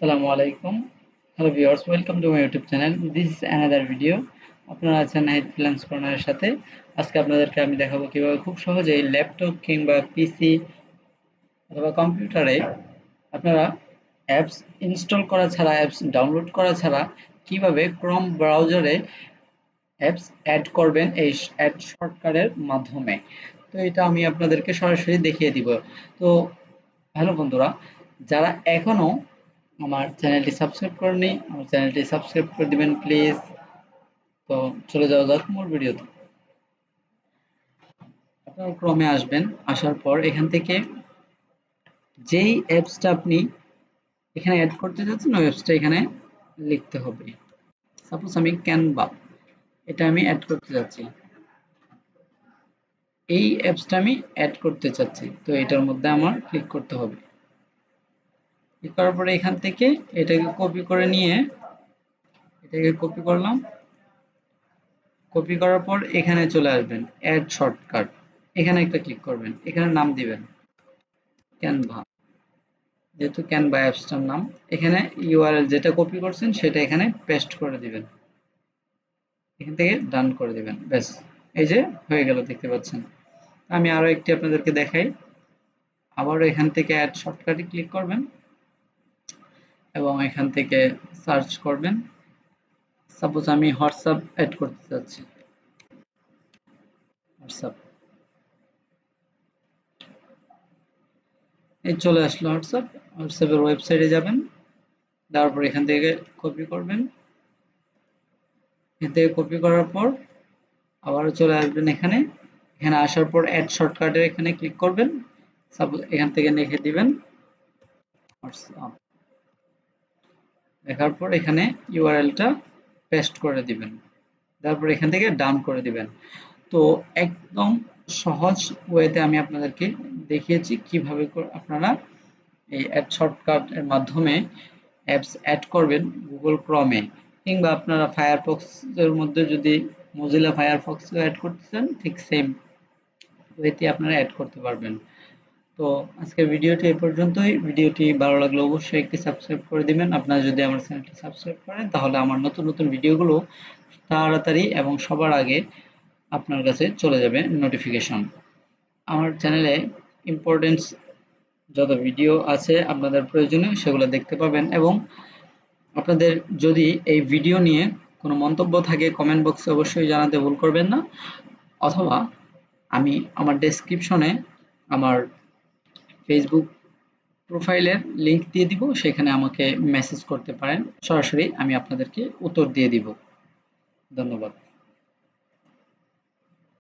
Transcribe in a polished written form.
আসসালামু আলাইকুম। Hello viewers, welcome to my YouTube channel. This is another video. আপনারা আছেন নাহিদ ফ্রিল্যান্স কর্নারের সাথে। আজকে আপনাদেরকে আমি দেখাবো কিভাবে খুব সহজেই ল্যাপটপ কিংবা পিসি অথবা কম্পিউটারে আপনারা অ্যাপস ইনস্টল করা ছাড়া, অ্যাপস ডাউনলোড করা ছাড়া কিভাবে ক্রোম ব্রাউজারে অ্যাপস অ্যাড করবেন এই অ্যাড শর্টকাটের মাধ্যমে। তো এটা আমি আপনাদেরকে সরাসরি দেখিয়ে দিব। তো হ্যালো বন্ধুরা, যারা এখনো আমার চ্যানেলটি সাবস্ক্রাইব করেননি, আমার চ্যানেলটি সাবস্ক্রাইব করে দিবেন প্লিজ। তো চলে যাওয়া যাক মূল ভিডিওতে। আপনারা ক্রমে আসবেন, আসার পর এখান থেকে যেই অ্যাপসটা আপনি এখানে অ্যাড করতে যাচ্ছেন ওই অ্যাপসটা এখানে লিখতে হবে। সাপোজ আমি ক্যানভা, এটা আমি অ্যাড করতে যাচ্ছি। এই অ্যাপসটা আমি অ্যাড করতে চাচ্ছি, তো এটার মধ্যে আমার ক্লিক করতে হবে। ক্লিক করার পরে এখান থেকে এটাকে কপি করে নিয়ে এটাকে কপি করলাম। কপি করার পর এখানে চলে আসবেন, অ্যাড শর্টকাট, এখানে একটা ক্লিক করবেন, এখানে নাম দিবেন ক্যানভা, যেহেতু ক্যানভা অ্যাপসটার নাম। এখানে ইউআরএল যেটা কপি করছেন সেটা এখানে পেস্ট করে দিবেন, এখান থেকে ডান করে দিবেন, ব্যাস। এই যে হয়ে গেল, দেখতে পাচ্ছেন। আমি আরো একটি আপনাদেরকে দেখাই। আবারও এখান থেকে অ্যাড শর্টকাটে ক্লিক করবেন এবং এখান থেকে সার্চ করবেন। সাপোজ আমি হোয়াটসঅ্যাপ অ্যাড করতে চাচ্ছি, হোয়াটসঅ্যাপ, এই চলে আসলো হোয়াটসঅ্যাপ। হোয়াটসঅ্যাপের ওয়েবসাইটে যাবেন, তারপর এখান থেকে কপি করবেন। এখান থেকে কপি করার পর আবারও চলে আসবেন এখানে। এখানে আসার পর অ্যাড শর্টকাটের এখানে ক্লিক করবেন। সাপোজ এখান থেকে লিখে দিবেন হোয়াটসঅ্যাপ, লেখার পর এখানে ইউআরএলটা পেস্ট করে দিবেন, তারপর এখান থেকে ডান করে দিবেন। তো একদম সহজ ওয়েতে আমি আপনাদেরকে দেখিয়েছি কিভাবে আপনারা এই অ্যাড শর্টকাট এর মাধ্যমে অ্যাপস অ্যাড করবেন গুগল ক্রমে, কিংবা আপনারা ফায়ারফক্স এর মধ্যে যদি মজিলা ফায়ারফক্স অ্যাড করতে চান, ঠিক সেম ওয়েতে আপনারা অ্যাড করতে পারবেন। তো আজকের ভিডিওটি এই পর্যন্তই। ভিডিওটি ভালো লাগলে অবশ্যই একটি সাবস্ক্রাইব করে দিবেন। আপনারা যদি আমার চ্যানেলটি সাবস্ক্রাইব করেন তাহলে আমার নতুন নতুন ভিডিওগুলো তাড়াতাড়ি এবং সবার আগে আপনার কাছে চলে যাবে নোটিফিকেশন। আমার চ্যানেলে ইম্পর্টেন্স যত ভিডিও আছে আপনাদের প্রয়োজনীয় সেগুলো দেখতে পাবেন, এবং আপনাদের যদি এই ভিডিও নিয়ে কোনো মন্তব্য থাকে কমেন্ট বক্সে অবশ্যই জানাতে ভুল করবেন না, অথবা আমি আমার ডেসক্রিপশনে আমার ফেসবুক প্রোফাইলের লিংক দিয়ে দিব, সেখানে আমাকে মেসেজ করতে পারেন, সরাসরি আমি আপনাদেরকে উত্তর দিয়ে দিব। ধন্যবাদ।